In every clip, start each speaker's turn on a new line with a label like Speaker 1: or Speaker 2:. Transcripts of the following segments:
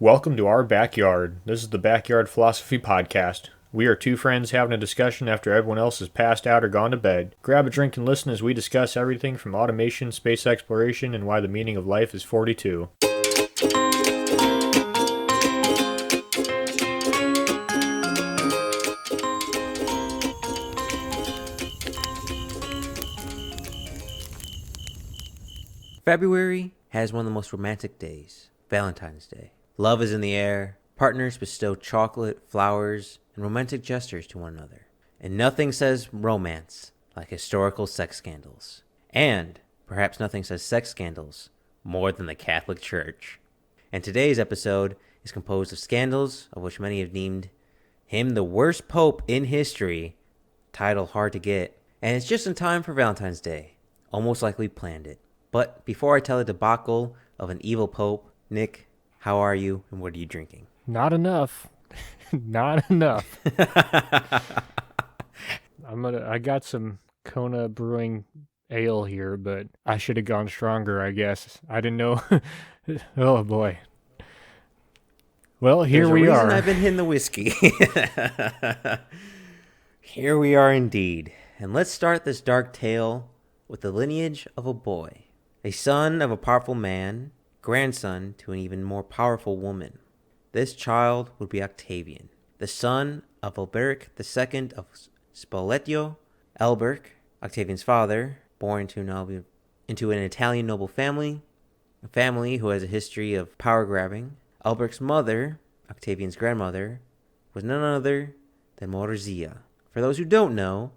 Speaker 1: Welcome to our backyard. This is the Backyard Philosophy Podcast. We are two friends having a discussion after everyone else has passed out or gone to bed. Grab a drink and listen as we discuss everything from automation, space exploration, and why the meaning of life is 42.
Speaker 2: February has one of the most romantic days, Valentine's Day. Love is in the air, partners bestow chocolate, flowers, and romantic gestures to one another. And nothing says romance like historical sex scandals. And perhaps nothing says sex scandals more than the Catholic Church. And today's episode is composed of scandals of which many have deemed him the worst pope in history, title hard to get, and it's just in time for Valentine's Day, almost like we planned it. But before I tell the debacle of an evil pope, Nick, how are you and what are you drinking?
Speaker 1: Not enough. Not enough. I got some Kona Brewing ale here, but I should have gone stronger, I guess. I didn't know. Oh boy. Well, here we are.
Speaker 2: I've been hitting the whiskey. Here we are indeed. And let's start this dark tale with the lineage of a boy. A son of a powerful man, grandson to an even more powerful woman. This child would be Octavian, the son of Alberic II of Spoleto. Alberic, Octavian's father, born into an Italian noble family, a family who has a history of power grabbing. Alberic's mother, Octavian's grandmother, was none other than Marozia. For those who don't know,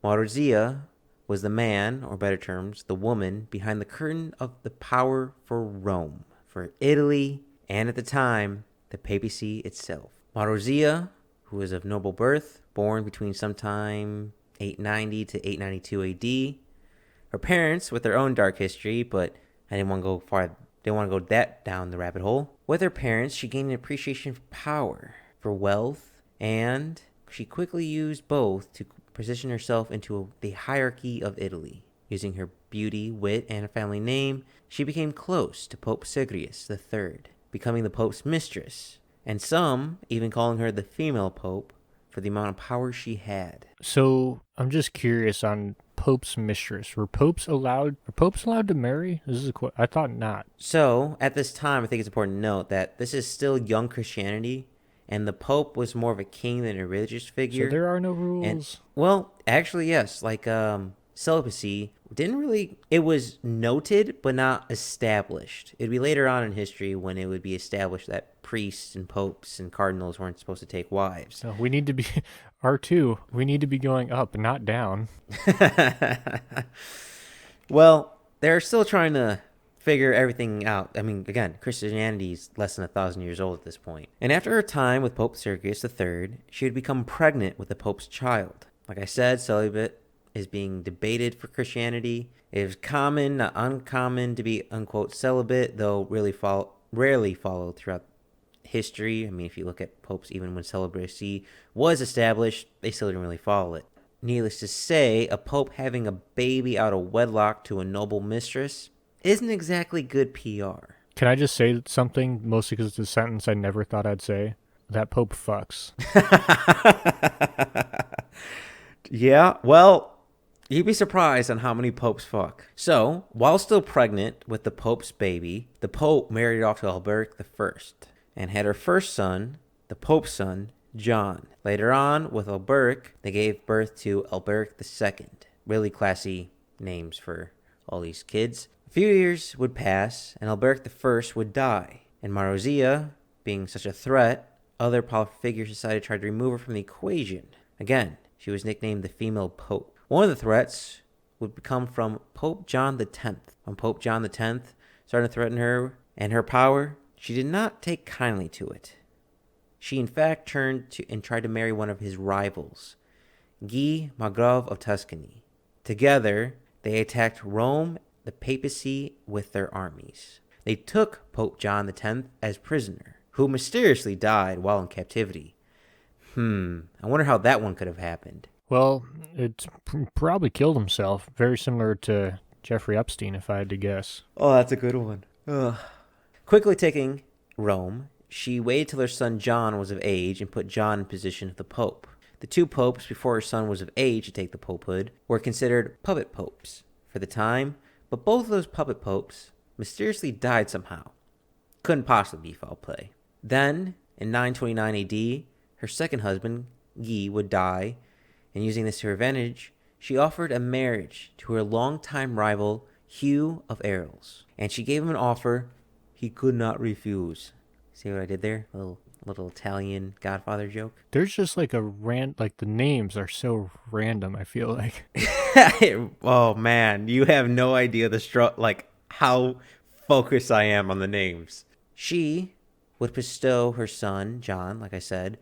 Speaker 2: Marozia was the man, or better terms, the woman, behind the curtain of the power for Rome, for Italy, and at the time, the papacy itself. Marozia, who was of noble birth, born between sometime 890 to 892 AD. Her parents, with their own dark history, but I didn't want to go far, didn't want to go that down the rabbit hole. With her parents, she gained an appreciation for power, for wealth, and she quickly used both to position herself into the hierarchy of Italy. Using her beauty, wit, and a family name, she became close to Pope Sigrius III, becoming the Pope's mistress, and some even calling her the female Pope for the amount of power she had.
Speaker 1: So, I'm just curious on Pope's mistress. Were popes allowed to marry? I thought not.
Speaker 2: So, at this time, I think it's important to note that this is still young Christianity, and the Pope was more of a king than a religious figure.
Speaker 1: So there are no rules?
Speaker 2: And, well, actually, yes. Like, celibacy it was noted, but not established. It'd be later on in history when it would be established that priests and popes and cardinals weren't supposed to take wives.
Speaker 1: So we need to be, R2, we need to be going up, not down.
Speaker 2: Well, they're still trying to figure everything out. I mean, again, Christianity is less than 1,000 years old at this point. And after her time with Pope Sergius III, she had become pregnant with the Pope's child. Like I said, celibate is being debated for Christianity. It is common, not uncommon, to be, unquote, celibate, though rarely followed throughout history. I mean, if you look at popes, even when celibacy was established, they still didn't really follow it. Needless to say, a pope having a baby out of wedlock to a noble mistress isn't exactly good PR.
Speaker 1: Can I just say something, mostly because it's a sentence I never thought I'd say? That Pope fucks.
Speaker 2: Yeah, well, you'd be surprised on how many popes fuck. So, while still pregnant with the Pope's baby, the Pope married off to Alberic I and had her first son, the Pope's son, John. Later on, with Alberic, they gave birth to Alberic II. Really classy names for all these kids. A few years would pass, and Alberic I would die. And Marozia, being such a threat, other powerful figures decided to try to remove her from the equation. Again, she was nicknamed the female pope. One of the threats would come from Pope John X. When Pope John X started to threaten her and her power, she did not take kindly to it. She in fact turned to and tried to marry one of his rivals, Guy Margrave of Tuscany. Together, they attacked Rome, the papacy, with their armies. They took Pope John X as prisoner, who mysteriously died while in captivity. I wonder how that one could have happened.
Speaker 1: Well, it probably killed himself. Very similar to Jeffrey Epstein, if I had to guess.
Speaker 2: Oh, that's a good one. Ugh. Quickly taking Rome she waited till her son John was of age and put John in position of the pope. The two popes, before her son was of age to take the popehood, were considered puppet popes for the time, but both of those puppet popes mysteriously died somehow. Couldn't possibly be foul play. Then, in 929 AD, her second husband, Guy, would die, and using this to her advantage, she offered a marriage to her longtime rival, Hugh of Arles, and she gave him an offer he could not refuse. See what I did there? A little Italian Godfather joke.
Speaker 1: There's just like like the names are so random, I feel like.
Speaker 2: Oh man, you have no idea how focused I am on the names. She would bestow her son, John, like I said,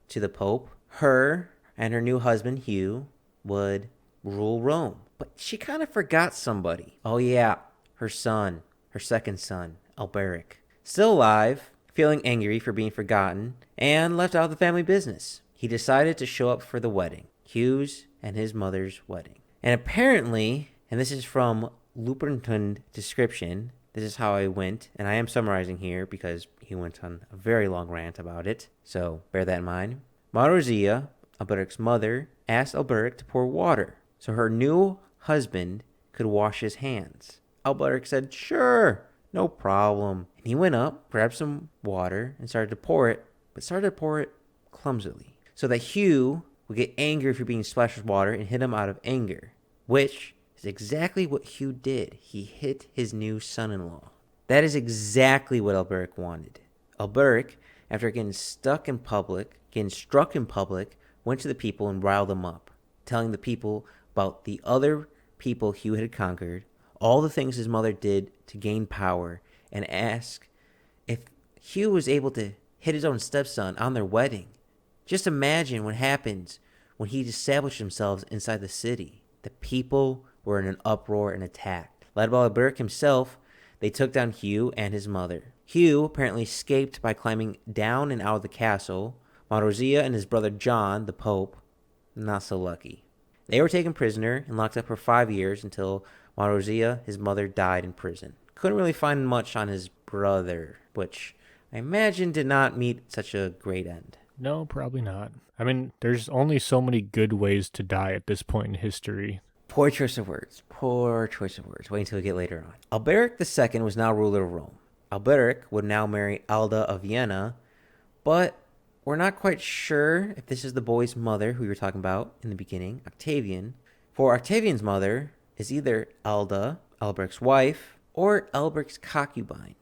Speaker 2: to the Pope. Her and her new husband, Hugh, would rule Rome. But she kind of forgot somebody. Oh yeah, her second son, Alberic. Still alive, feeling angry for being forgotten, and left out of the family business. He decided to show up for the wedding, Hugh's and his mother's wedding. And apparently, and this is from Lupertund description, this is how I went, and I am summarizing here because he went on a very long rant about it, so bear that in mind. Marozia, Alberic's mother, asked Alberic to pour water so her new husband could wash his hands. Alberic said, "Sure, no problem." And he went up, grabbed some water, and started to pour it clumsily, so that Hugh would get angry for being splashed with water and hit him out of anger, which is exactly what Hugh did. He hit his new son-in-law. That is exactly what Alberic wanted. Alberic, after getting struck in public, went to the people and riled them up, telling the people about the other people Hugh had conquered, all the things his mother did to gain power, and asked if Hugh was able to hit his own stepson on their wedding. Just imagine what happens when he established himself inside the city. The people were in an uproar and attacked. Led by Alberic himself, they took down Hugh and his mother. Hugh apparently escaped by climbing down and out of the castle. Marozia and his brother John, the Pope, not so lucky. They were taken prisoner and locked up for 5 years until Marozia, his mother, died in prison. Couldn't really find much on his brother, which I imagine did not meet such a great end.
Speaker 1: No, probably not. I mean, there's only so many good ways to die at this point in history.
Speaker 2: Poor choice of words. Wait until we get later on. Alberic II was now ruler of Rome. Alberic would now marry Alda of Vienna, but we're not quite sure if this is the boy's mother who we were talking about in the beginning, Octavian. For Octavian's mother is either Alda, Alberic's wife, or Alberic's concubine.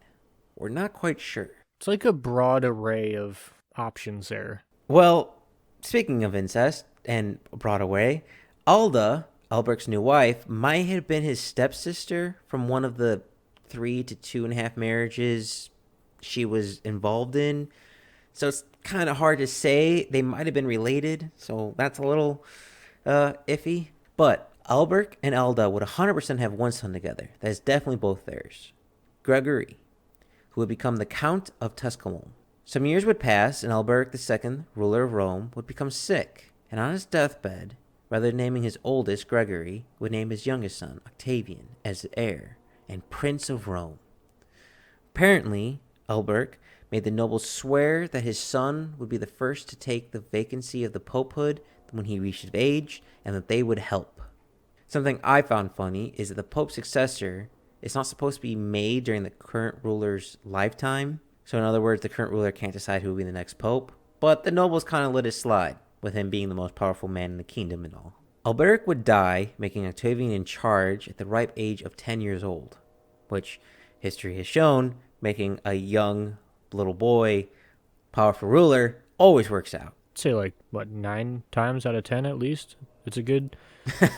Speaker 2: We're not quite sure.
Speaker 1: It's like a broad array of options there.
Speaker 2: Well, speaking of incest and broad array, Alda, Alberic's new wife, might have been his stepsister from one of the 3 to 2.5 marriages she was involved in. So it's kind of hard to say. They might have been related, so that's a little iffy. But Alberic and Alda would 100% have one son together. That is definitely both theirs. Gregory, who would become the Count of Tusculum. Some years would pass, and Alberic II, ruler of Rome, would become sick. And on his deathbed, rather than naming his oldest, Gregory, would name his youngest son, Octavian, as the heir and Prince of Rome. Apparently, Alberic made the nobles swear that his son would be the first to take the vacancy of the popehood when he reached age, and that they would help. Something I found funny is that the pope's successor is not supposed to be made during the current ruler's lifetime. So in other words, the current ruler can't decide who will be the next pope. But the nobles kind of let it slide, with him being the most powerful man in the kingdom and all. Alberic would die, making Octavian in charge at the ripe age of 10 years old, which history has shown making a young little boy powerful ruler always works out.
Speaker 1: I'd say 9 times out of 10 at least. It's a good.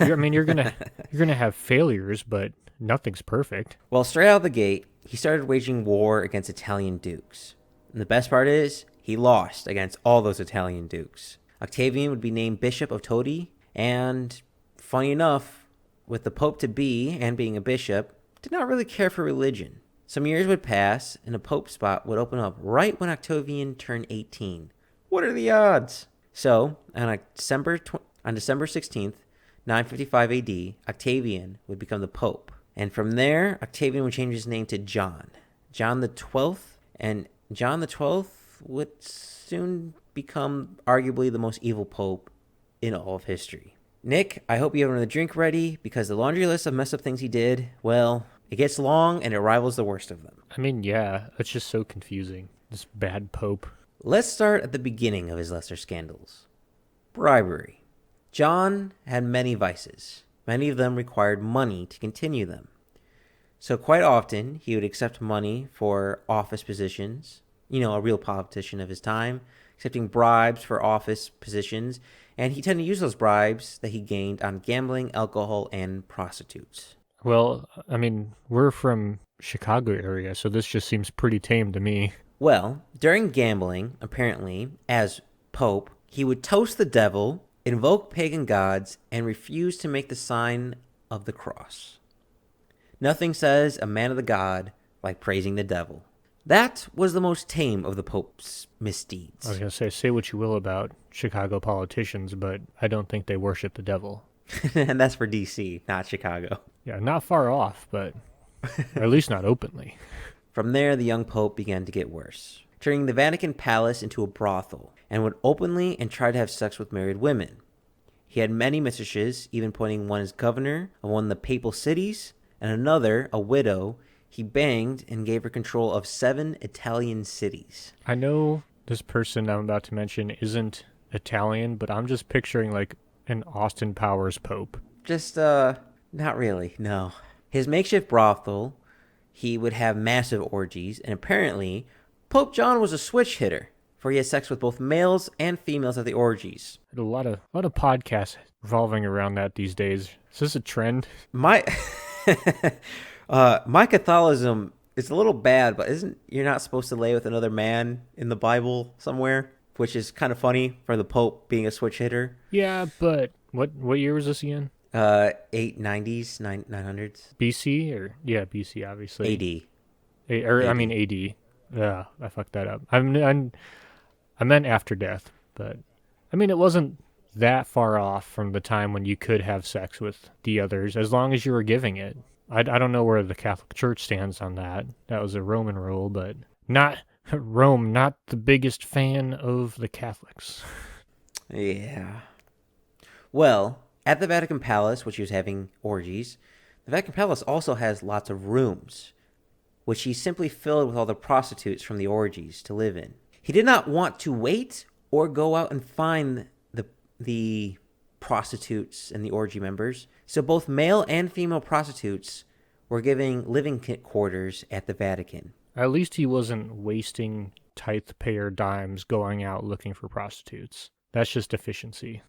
Speaker 1: You're gonna have failures, but nothing's perfect.
Speaker 2: Well, straight out of the gate, he started waging war against Italian dukes. And the best part is, he lost against all those Italian dukes. Octavian would be named Bishop of Todi, and funny enough, with the Pope-to-be and being a bishop, did not really care for religion. Some years would pass, and a Pope spot would open up right when Octavian turned 18. What are the odds? So, on December 16th, 955 AD, Octavian would become the Pope. And from there, Octavian would change his name to John. John the 12th, and John the 12th would soon become arguably the most evil pope in all of history. Nick, I hope you have another drink ready, because the laundry list of messed up things he did, well, it gets long and it rivals the worst of them.
Speaker 1: I mean, yeah, it's just so confusing. This bad pope.
Speaker 2: Let's start at the beginning of his lesser scandals. Bribery. John had many vices. Many of them required money to continue them. So quite often, he would accept money for office positions, a real politician of his time, accepting bribes for office positions, and he tended to use those bribes that he gained on gambling, alcohol, and prostitutes.
Speaker 1: Well, I mean, we're from Chicago area, so this just seems pretty tame to me.
Speaker 2: Well, during gambling, apparently, as Pope, he would toast the devil, invoke pagan gods, and refuse to make the sign of the cross. Nothing says a man of the god like praising the devil. That was the most tame of the Pope's misdeeds.
Speaker 1: I was going to say what you will about Chicago politicians, but I don't think they worship the devil.
Speaker 2: And that's for D.C., not Chicago.
Speaker 1: Yeah, not far off, but or at least not openly.
Speaker 2: From there, the young Pope began to get worse, turning the Vatican palace into a brothel, and would openly and try to have sex with married women. He had many mistresses, even appointing one as governor of one of the papal cities, and another, a widow, he banged and gave her control of 7 Italian cities.
Speaker 1: I know this person I'm about to mention isn't Italian, but I'm just picturing like an Austin Powers Pope.
Speaker 2: Just, not really, no. His makeshift brothel, he would have massive orgies, and apparently, Pope John was a switch hitter, for he had sex with both males and females at the orgies.
Speaker 1: A lot of podcasts revolving around that these days. Is this a trend?
Speaker 2: My Catholicism is a little bad, but you're not supposed to lay with another man in the Bible somewhere, which is kind of funny for the Pope being a switch hitter.
Speaker 1: Yeah, but what year was this again?
Speaker 2: 890s, 900s.
Speaker 1: BC or BC obviously.
Speaker 2: AD.
Speaker 1: I mean AD. Yeah, I fucked that up. I meant after death, but I mean it wasn't that far off from the time when you could have sex with the others as long as you were giving it. I don't know where the Catholic Church stands on that. That was a Roman rule, but not Rome, not the biggest fan of the Catholics.
Speaker 2: Yeah. Well, at the Vatican Palace, which he was having orgies, the Vatican Palace also has lots of rooms, which he simply filled with all the prostitutes from the orgies to live in. He did not want to wait or go out and find the prostitutes and the orgy members, so both male and female prostitutes were giving living quarters at the Vatican.
Speaker 1: At least he wasn't wasting tithe-payer dimes going out looking for prostitutes. That's just efficiency.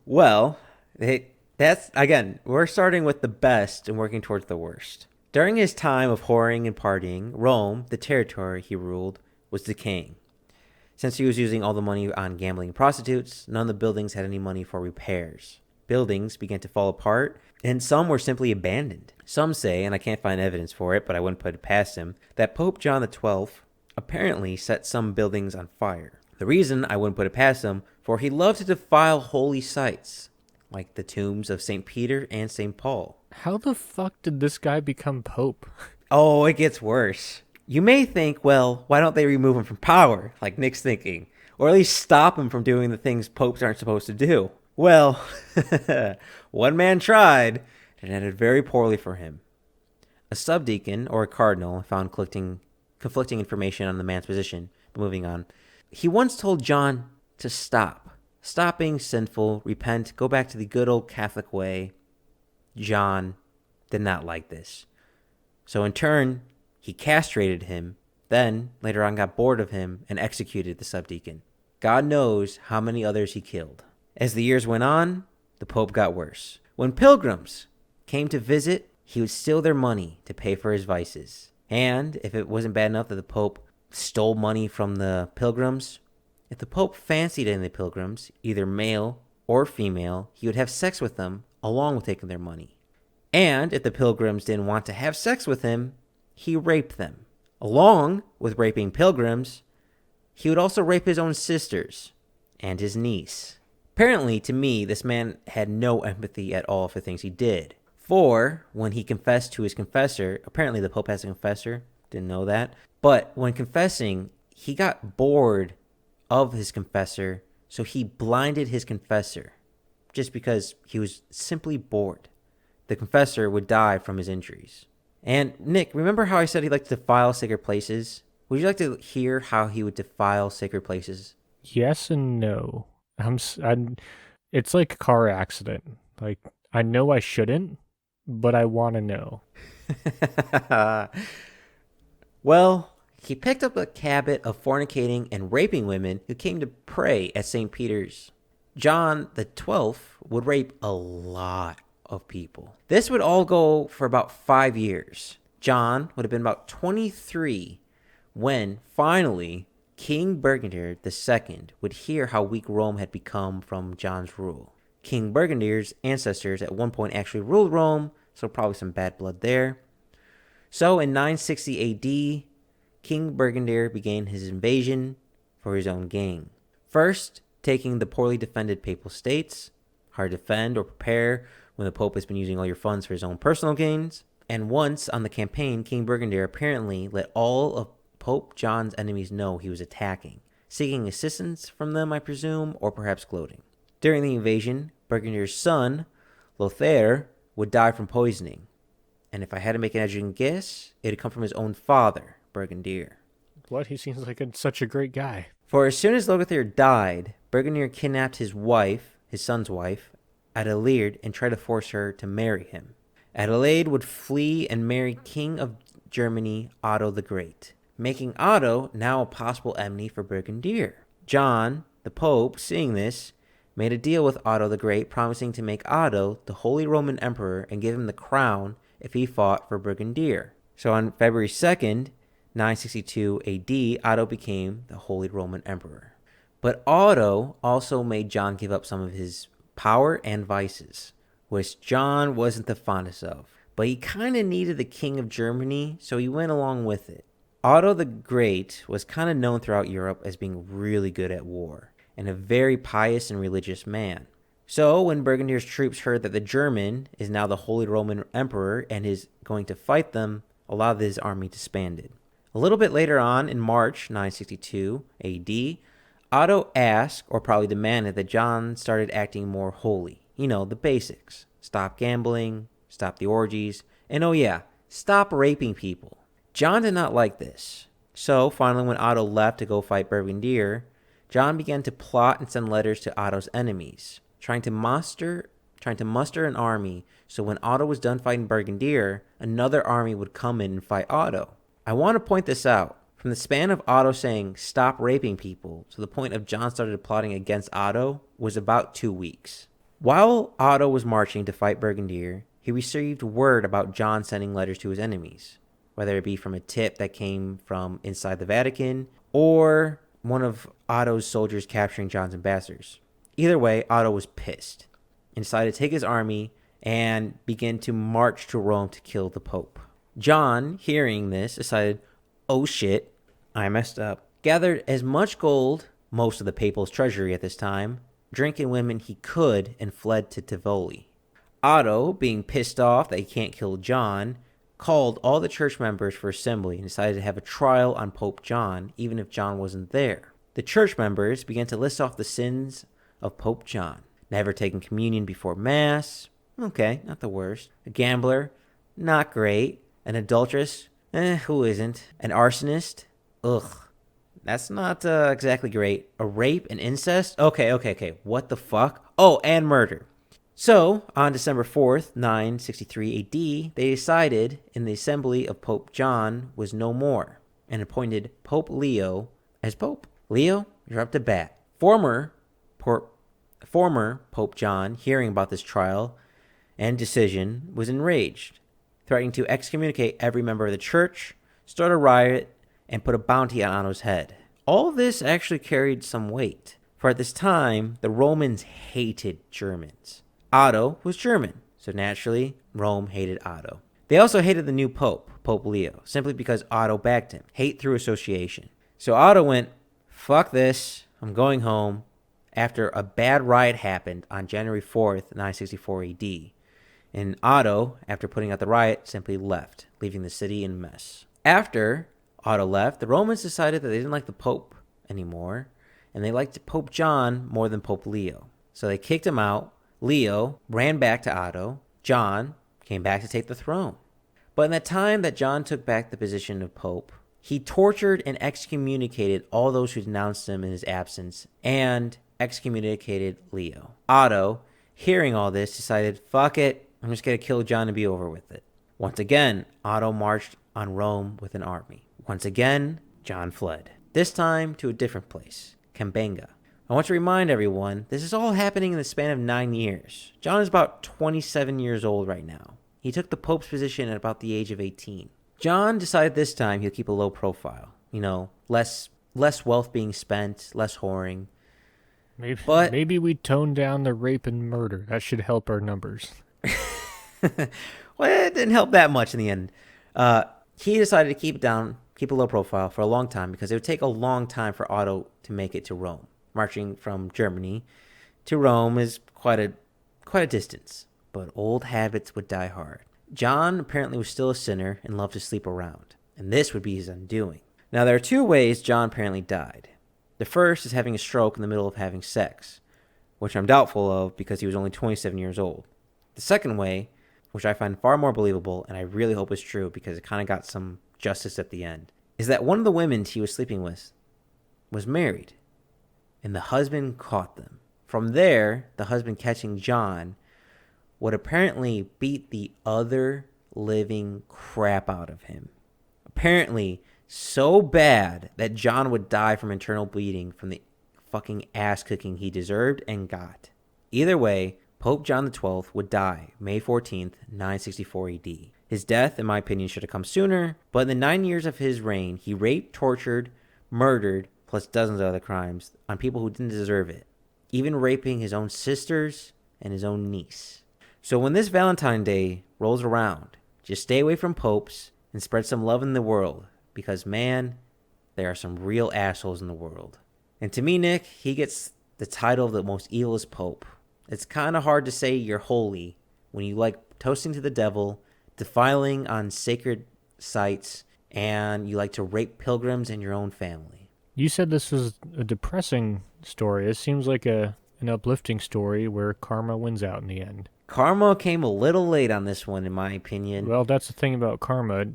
Speaker 2: Well, that's, again, we're starting with the best and working towards the worst. During his time of whoring and partying, Rome, the territory he ruled, was decaying. Since he was using all the money on gambling and prostitutes, none of the buildings had any money for repairs. Buildings began to fall apart, and some were simply abandoned. Some say, and I can't find evidence for it, but I wouldn't put it past him, that Pope John XII apparently set some buildings on fire. The reason I wouldn't put it past him, for he loved to defile holy sites, like the tombs of St. Peter and St. Paul.
Speaker 1: How the fuck did this guy become Pope?
Speaker 2: Oh, it gets worse. You may think, well, why don't they remove him from power, like Nick's thinking, or at least stop him from doing the things popes aren't supposed to do? Well, one man tried, and it ended very poorly for him. A subdeacon, or a cardinal, found conflicting information on the man's position, but moving on. He once told John to stop being sinful, repent, go back to the good old Catholic way. John did not like this. So in turn, he castrated him, then later on got bored of him and executed the subdeacon. God knows how many others he killed. As the years went on, the Pope got worse. When pilgrims came to visit, he would steal their money to pay for his vices. And if it wasn't bad enough that the Pope stole money from the pilgrims, if the Pope fancied any of the pilgrims, either male or female, he would have sex with them along with taking their money. And if the pilgrims didn't want to have sex with him, he raped them. Along with raping pilgrims, he would also rape his own sisters and his niece. Apparently, to me, this man had no empathy at all for things he did. For when he confessed to his confessor, apparently the Pope has a confessor, Didn't know that. But when confessing, he got bored of his confessor, so he blinded his confessor just because he was simply bored. The confessor would die from his injuries. And Nick, remember how I said he liked to defile sacred places? Would you like to hear how he would defile sacred places?
Speaker 1: Yes and no. It's like a car accident. Like, I know I shouldn't, but I want to know.
Speaker 2: Well, he picked up a habit of fornicating and raping women who came to pray at St. Peter's. John the 12th would rape a lot of people. This would all go for about 5 years. John would have been about 23 when finally King Burgundy II would hear how weak Rome had become from John's rule. King Burgundy's ancestors at one point actually ruled Rome, so probably some bad blood there. So in 960 AD, King Burgundy began his invasion for his own gain. First, taking the poorly defended papal states, hard to defend or prepare when the Pope has been using all your funds for his own personal gains. And once on the campaign, King Burgundy apparently let all of Pope John's enemies know he was attacking, seeking assistance from them, I presume, or perhaps gloating. During the invasion, Burgundy's son, Lothair, would die from poisoning. And if I had to make an educated guess, it would come from his own father, Burgundy.
Speaker 1: What? He seems like such a great guy.
Speaker 2: For as soon as Lothair died, Burgundy kidnapped his wife, his son's wife, Adelaide, and tried to force her to marry him. Adelaide would flee and marry King of Germany, Otto the Great, making Otto now a possible enemy for Burgundy. John, the Pope, seeing this, made a deal with Otto the Great, promising to make Otto the Holy Roman Emperor and give him the crown if he fought for Burgundy. So on February 2nd, 962 AD, Otto became the Holy Roman Emperor. But Otto also made John give up some of his power and vices, which John wasn't the fondest of. But he kind of needed the King of Germany, so he went along with it. Otto the Great was kind of known throughout Europe as being really good at war and a very pious and religious man. So when Burgundy's troops heard that the German is now the Holy Roman Emperor and is going to fight them, a lot of his army disbanded. A little bit later on, in March 962 AD, Otto asked, or probably demanded, that John started acting more holy. You know, the basics. Stop gambling, stop the orgies, and oh yeah, stop raping people. John did not like this. So finally, when Otto left to go fight Burgundy, John began to plot and send letters to Otto's enemies, trying to muster an army so when Otto was done fighting Burgundy, another army would come in and fight Otto. I want to point this out. From the span of Otto saying, stop raping people, to the point of John started plotting against Otto was about 2 weeks. While Otto was marching to fight Burgundy, he received word about John sending letters to his enemies, whether it be from a tip that came from inside the Vatican or one of Otto's soldiers capturing John's ambassadors. Either way, Otto was pissed and decided to take his army and begin to march to Rome to kill the Pope. John, hearing this, decided, oh shit, I messed up. Gathered as much gold, most of the papal's treasury at this time, drink and women he could, and fled to Tivoli. Otto, being pissed off that he can't kill John, called all the church members for assembly and decided to have a trial on Pope John, even if John wasn't there. The church members began to list off the sins of Pope John. Never taking communion before Mass. Okay, not the worst. A gambler. Not great. An adulteress. Who isn't? An arsonist. Ugh. That's not exactly great. A rape and incest? Okay. What the fuck? Oh, and murder. So, on December 4th, 963 AD, they decided in the assembly of Pope John was no more and appointed Pope Leo as Pope. Leo, you're up to bat. Former Pope John, hearing about this trial and decision, was enraged, threatening to excommunicate every member of the church, start a riot, and put a bounty on Otto's head. All this actually carried some weight, for at this time, the Romans hated Germans. Otto was German, so naturally, Rome hated Otto. They also hated the new pope, Pope Leo, simply because Otto backed him. Hate through association. So Otto went, fuck this, I'm going home, after a bad riot happened on January 4th, 964 AD. And Otto, after putting out the riot, simply left, leaving the city in a mess. After Otto left, the Romans decided that they didn't like the Pope anymore, and they liked Pope John more than Pope Leo. So they kicked him out. Leo ran back to Otto. John came back to take the throne. But in the time that John took back the position of Pope, he tortured and excommunicated all those who denounced him in his absence and excommunicated Leo. Otto, hearing all this, decided, fuck it, I'm just going to kill John and be over with it. Once again, Otto marched on Rome with an army. Once again, John fled. This time to a different place, Cambenga. I want to remind everyone, this is all happening in the span of 9 years. John is about 27 years old right now. He took the Pope's position at about the age of 18. John decided this time he'll keep a low profile. Less wealth being spent, less whoring.
Speaker 1: Maybe we tone down the rape and murder. That should help our numbers.
Speaker 2: Well, it didn't help that much in the end. He decided to keep a low profile for a long time because it would take a long time for Otto to make it to Rome. Marching from Germany to Rome is quite a distance, but old habits would die hard. John apparently was still a sinner and loved to sleep around, and this would be his undoing. Now, there are two ways John apparently died. The first is having a stroke in the middle of having sex, which I'm doubtful of because he was only 27 years old. The second way, which I find far more believable, and I really hope is true because it kind of got some justice at the end, is that one of the women he was sleeping with was married, and the husband caught them. From there, the husband catching John would apparently beat the other living crap out of him. Apparently, so bad that John would die from internal bleeding from the fucking ass kicking he deserved and got. Either way, Pope John XII would die May 14th, 964 AD. His death, in my opinion, should have come sooner, but in the 9 years of his reign, he raped, tortured, murdered, plus dozens of other crimes on people who didn't deserve it, even raping his own sisters and his own niece. So when this Valentine Day rolls around, just stay away from popes and spread some love in the world because, man, there are some real assholes in the world. And to me, Nick, he gets the title of the most evilest pope. It's kind of hard to say you're holy when you like toasting to the devil, defiling on sacred sites, and you like to rape pilgrims and your own family.
Speaker 1: You said this was a depressing story. It seems like an uplifting story where karma wins out in the end.
Speaker 2: Karma came a little late on this one, in my opinion.
Speaker 1: Well, that's the thing about karma.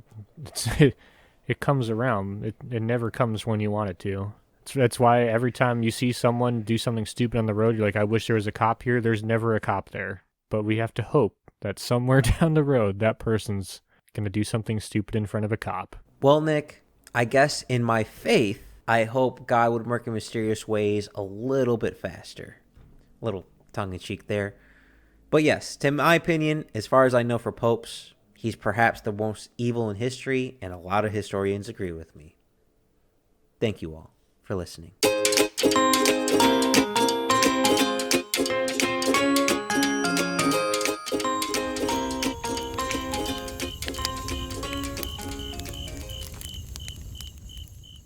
Speaker 1: It comes around. It never comes when you want it to. That's why every time you see someone do something stupid on the road, you're like, I wish there was a cop here. There's never a cop there. But we have to hope that somewhere down the road, that person's going to do something stupid in front of a cop.
Speaker 2: Well, Nick, I guess in my faith, I hope God would work in mysterious ways a little bit faster. A little tongue-in-cheek there. But yes, to my opinion, as far as I know for popes, he's perhaps the most evil in history, and a lot of historians agree with me. Thank you all for listening.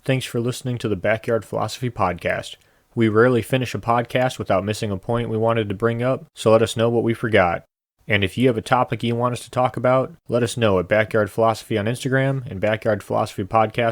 Speaker 1: Thanks for listening to the Backyard Philosophy Podcast. We rarely finish a podcast without missing a point we wanted to bring up, so let us know what we forgot. And if you have a topic you want us to talk about, let us know at Backyard Philosophy on Instagram and Backyard Philosophy Podcast